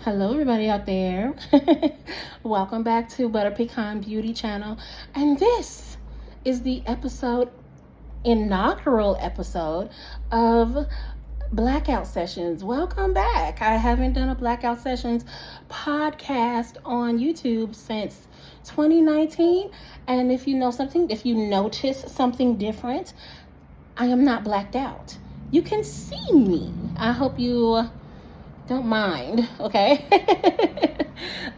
Hello, everybody out there. Welcome back to Butter Pecan Beauty Channel. And this is the inaugural episode of Blackout Sessions. Welcome back. I haven't done a Blackout Sessions podcast on YouTube since 2019. And if you notice something different, I am not blacked out. You can see me. I hope you don't mind, okay?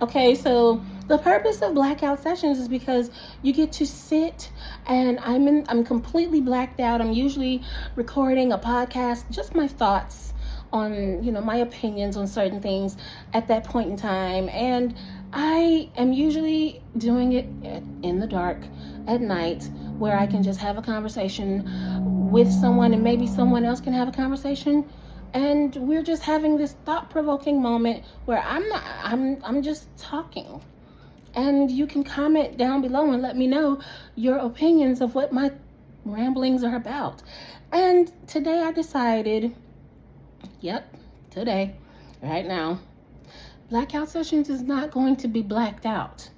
Okay, so the purpose of Blackout Sessions is because you get to sit and I'm completely blacked out. I'm usually recording a podcast, just my thoughts on, my opinions on certain things at that point in time. And I am usually doing it in the dark at night where I can just have a conversation with someone and maybe someone else can have a conversation. And we're just having this thought-provoking moment where I'm just talking. And you can comment down below and let me know your opinions of what my ramblings are about. And today I decided, today, right now, Blackout Sessions is not going to be blacked out.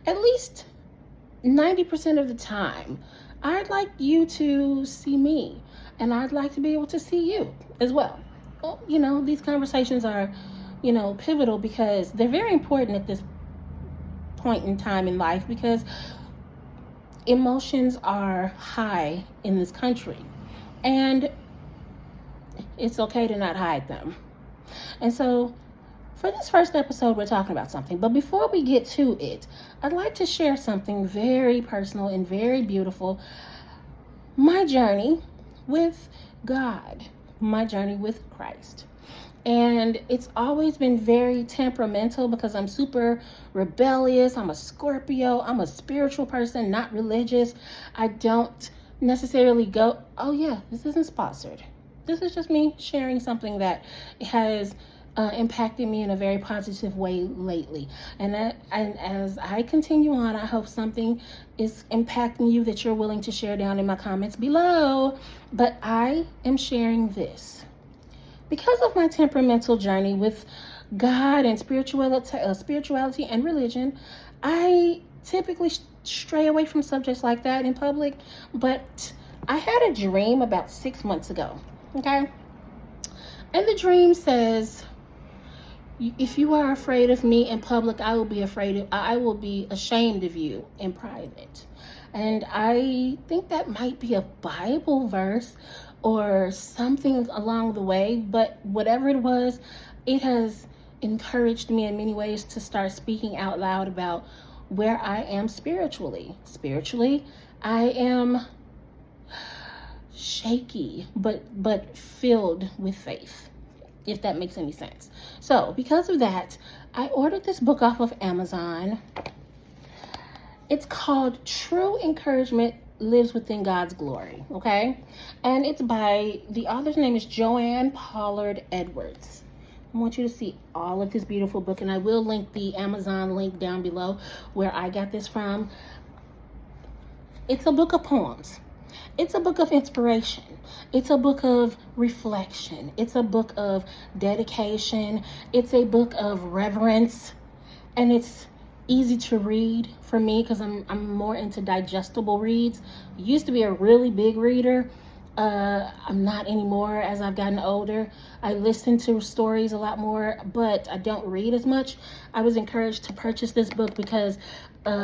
At least 90% of the time. I'd like you to see me, and I'd like to be able to see you as well. Well, these conversations are, pivotal because they're very important at this point in time in life because emotions are high in this country and it's okay to not hide them. And so for this first episode, we're talking about something. But before we get to it, I'd like to share something very personal and very beautiful. My journey with God. My journey with Christ. And it's always been very temperamental because I'm super rebellious. I'm a Scorpio. I'm a spiritual person, not religious. I don't necessarily go, this isn't sponsored. This is just me sharing something that has impacted me in a very positive way lately. And as I continue on, I hope something is impacting you that you're willing to share down in my comments below. But I am sharing this because of my temperamental journey with God and spirituality and religion. I typically stray away from subjects like that in public, but I had a dream about 6 months ago, okay? And the dream says, if you are afraid of me in public, I will be ashamed of you in private. And I think that might be a Bible verse or something along the way, but whatever it was, it has encouraged me in many ways to start speaking out loud about where I am spiritually. Spiritually, I am shaky, but filled with faith, if that makes any sense. So because of that, I ordered this book off of Amazon. It's called True Encouragement Lives Within God's Glory, okay? And it's by, the author's name is Joanne Pollard Edwards. I want you to see all of this beautiful book, and I will link the Amazon link down below where I got this from. It's a book of poems. It's a book of inspiration. It's a book of reflection. It's a book of dedication. It's a book of reverence. And it's easy to read for me because I'm more into digestible reads. I used to be a really big reader. I'm not anymore as I've gotten older. I listen to stories a lot more, but I don't read as much. I was encouraged to purchase this book because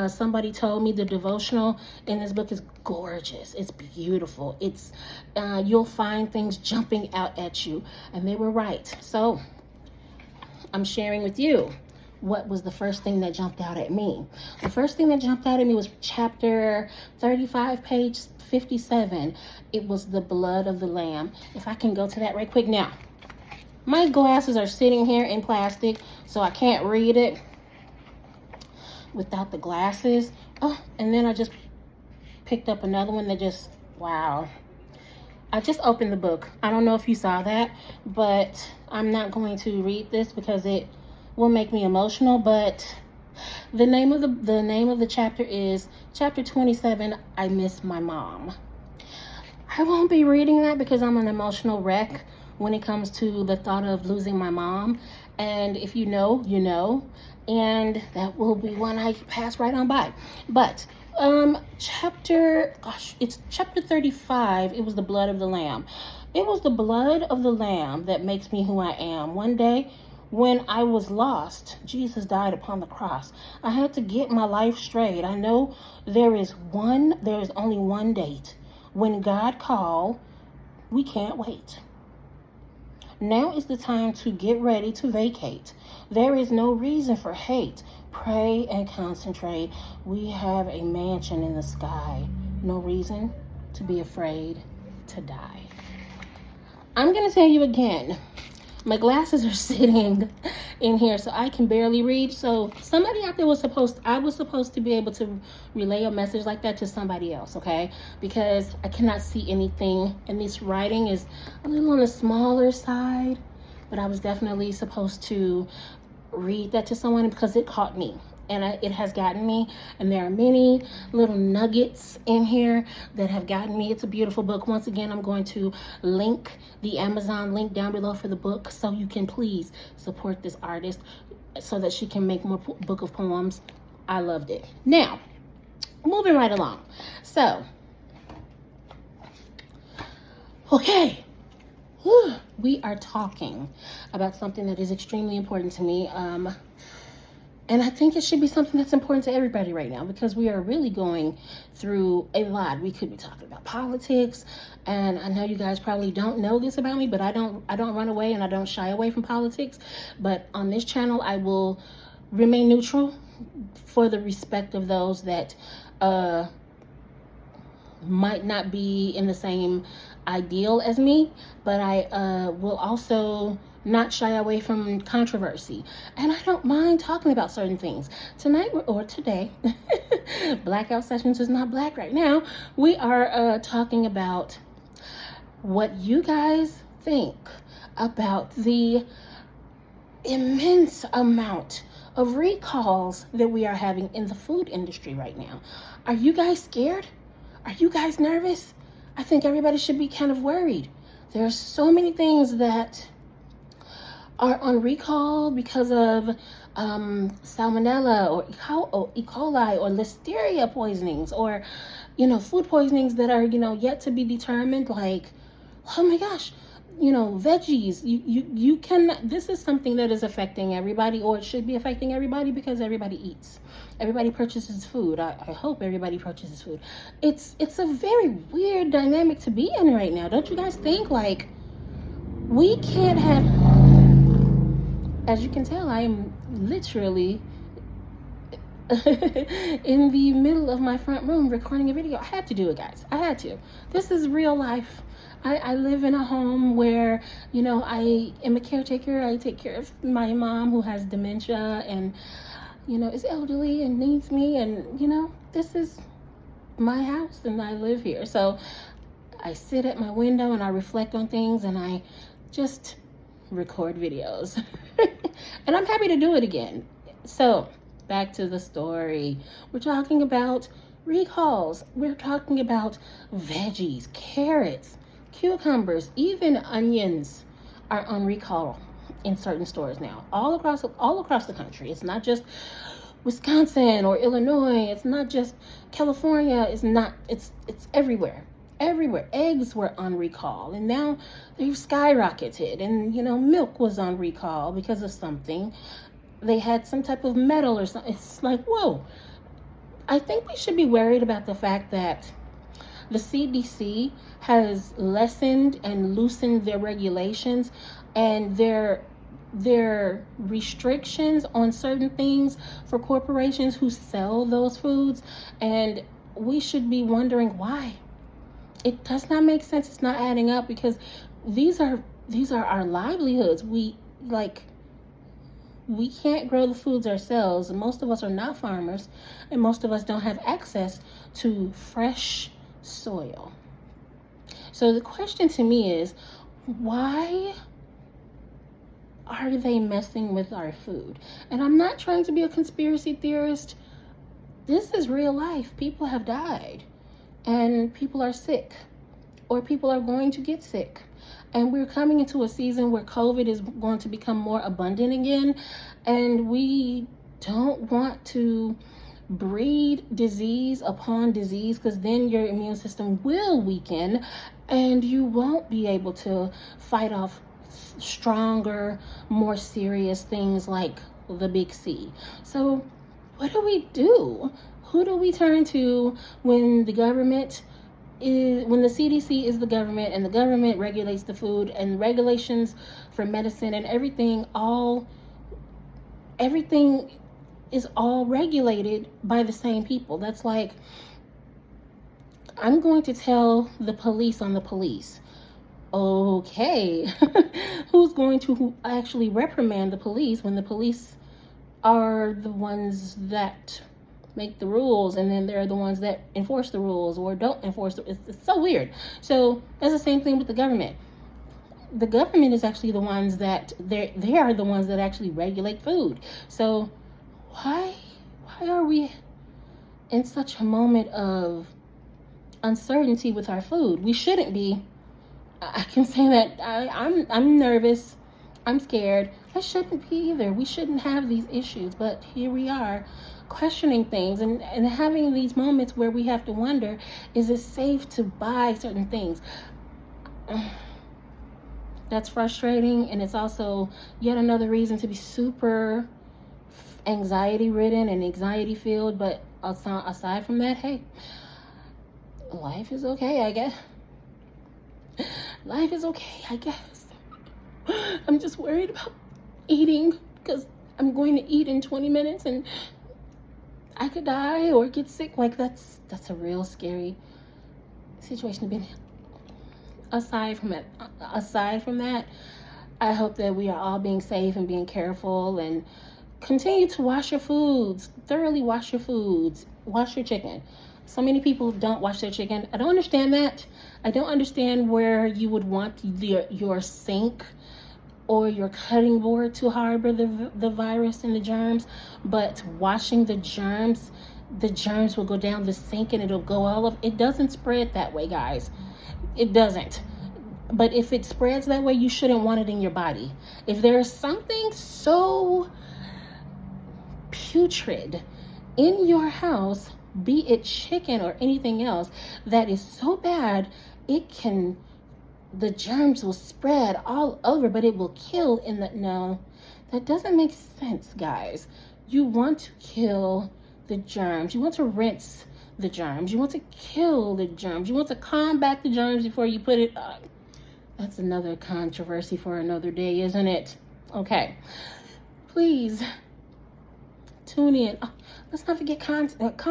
somebody told me the devotional in this book is gorgeous. It's beautiful. It's you'll find things jumping out at you, and they were right. So I'm sharing with you what was the first thing that jumped out at me. The first thing that jumped out at me was chapter 35, page 57. It was the blood of the Lamb. If I can go to that right quick now. My glasses are sitting here in plastic, so I can't read it without the glasses. Oh, and then I just picked up another one that just, wow. I just opened the book. I don't know if you saw that, but I'm not going to read this because it will make me emotional. But the name of the chapter is chapter 27, I Miss My Mom. I won't be reading that because I'm an emotional wreck when it comes to the thought of losing my mom. And if you know, you know. And that will be one I pass right on by. But it's chapter 35. It was the blood of the lamb. It was the blood of the lamb that makes me who I am. One day when I was lost, Jesus died upon the cross. I had to get my life straight. I know there is only one date. When God called, we can't wait. Now is the time to get ready to vacate. There is no reason for hate. Pray and concentrate. We have a mansion in the sky. No reason to be afraid to die. I'm going to tell you again. My glasses are sitting in here, so I can barely read. So somebody out there I was supposed to be able to relay a message like that to somebody else, okay? Because I cannot see anything, and this writing is a little on the smaller side, but I was definitely supposed to read that to someone because it caught me. And it has gotten me, and there are many little nuggets in here that have gotten me. It's a beautiful book. Once again, I'm going to link the Amazon link down below for the book, so you can please support this artist so that she can make more book of poems. I loved it. Now, moving right along. So, okay. We are talking about something that is extremely important to me. And I think it should be something that's important to everybody right now, because we are really going through a lot. We could be talking about politics, and I know you guys probably don't know this about me, but I don't run away and I don't shy away from politics. But on this channel, I will remain neutral for the respect of those that might not be in the same ideal as me, but I will also not shy away from controversy. And I don't mind talking about certain things. Tonight, or today, Blackout Sessions is not black right now. We are talking about what you guys think about the immense amount of recalls that we are having in the food industry right now. Are you guys scared? Are you guys nervous? I think everybody should be kind of worried. There are so many things that are on recall because of salmonella or E. coli or listeria poisonings, or food poisonings that are yet to be determined. Like, oh my gosh, veggies. You can. This is something that is affecting everybody, or it should be affecting everybody, because everybody eats. Everybody purchases food. I hope everybody purchases food. It's a very weird dynamic to be in right now. Don't you guys think? Like, we can't have. As you can tell, I am literally in the middle of my front room recording a video. I had to do it, guys. I had to. This is real life. I live in a home where, I am a caretaker. I take care of my mom, who has dementia and, is elderly and needs me. And, this is my house and I live here. So I sit at my window and I reflect on things, and I just record videos. And I'm happy to do it again. So back to the story. We're talking about recalls. We're talking about veggies, carrots, cucumbers, even onions are on recall in certain stores now, all across the country. It's not just Wisconsin or Illinois. It's not just California. It's everywhere. Everywhere. Eggs were on recall, and now they've skyrocketed. And milk was on recall because of something. They had some type of metal or something. It's like, whoa. I think we should be worried about the fact that the CDC has lessened and loosened their regulations and their restrictions on certain things for corporations who sell those foods, and we should be wondering why. It does not make sense. It's not adding up, because these are our livelihoods. We can't grow the foods ourselves. Most of us are not farmers, and most of us don't have access to fresh soil. So the question to me is, why are they messing with our food? And I'm not trying to be a conspiracy theorist. This is real life. People have died. And people are sick, or people are going to get sick. And we're coming into a season where COVID is going to become more abundant again. And we don't want to breed disease upon disease, because then your immune system will weaken and you won't be able to fight off stronger, more serious things like the big C. So what do we do? Who do we turn to when the government is, when the CDC is the government and the government regulates the food and regulations for medicine and everything is all regulated by the same people? That's like, I'm going to tell the police on the police. Okay, who's going to actually reprimand the police when the police are the ones that make the rules, and then they're the ones that enforce the rules or don't enforce the, it's so weird. So that's the same thing with the government. The government is actually the ones that they are the ones that actually regulate food. So why are we in such a moment of uncertainty with our food? We shouldn't be. I can say that I'm nervous. I'm scared. I shouldn't be either. We shouldn't have these issues, but here we are questioning things and having these moments where we have to wonder, is it safe to buy certain things? That's frustrating, and it's also yet another reason to be super anxiety ridden and anxiety filled. But aside from that, hey, life is okay, I guess. Life is okay, I guess. I'm just worried about eating, because I'm going to eat in 20 minutes and I could die or get sick. Like, that's a real scary situation to be in. Aside from that, I hope that we are all being safe and being careful, and continue to wash your foods, thoroughly wash your foods, wash your chicken. So many people don't wash their chicken. I don't understand that. I don't understand where you would want your sink or your cutting board to harbor the virus and the germs, but washing the germs will go down the sink and it'll go all of it. Doesn't spread that way, guys. It doesn't. But if it spreads that way, you shouldn't want it in your body. If there's something so putrid in your house, be it chicken or anything else, that is so bad, the germs will spread all over, but it will kill no, that doesn't make sense, guys. You want to kill the germs. You want to rinse the germs. You want to kill the germs. You want to combat the germs before you put it up. That's another controversy for another day, isn't it? Okay. Please tune in. Oh, let's not forget comment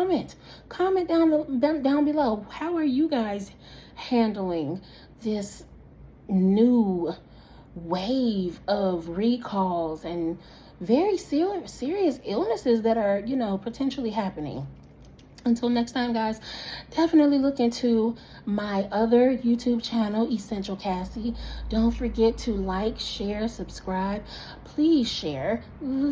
down below. How are you guys handling this new wave of recalls and very serious illnesses that are, potentially happening? Until next time, guys, definitely look into my other YouTube channel, Essential Cassie. Don't forget to like, share, subscribe. Please share.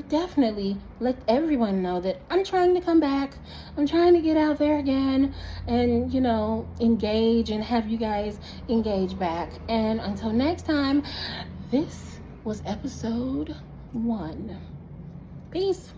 Definitely let everyone know that I'm trying to come back. I'm trying to get out there again and, engage and have you guys engage back. And until next time, this was episode 1. Peace.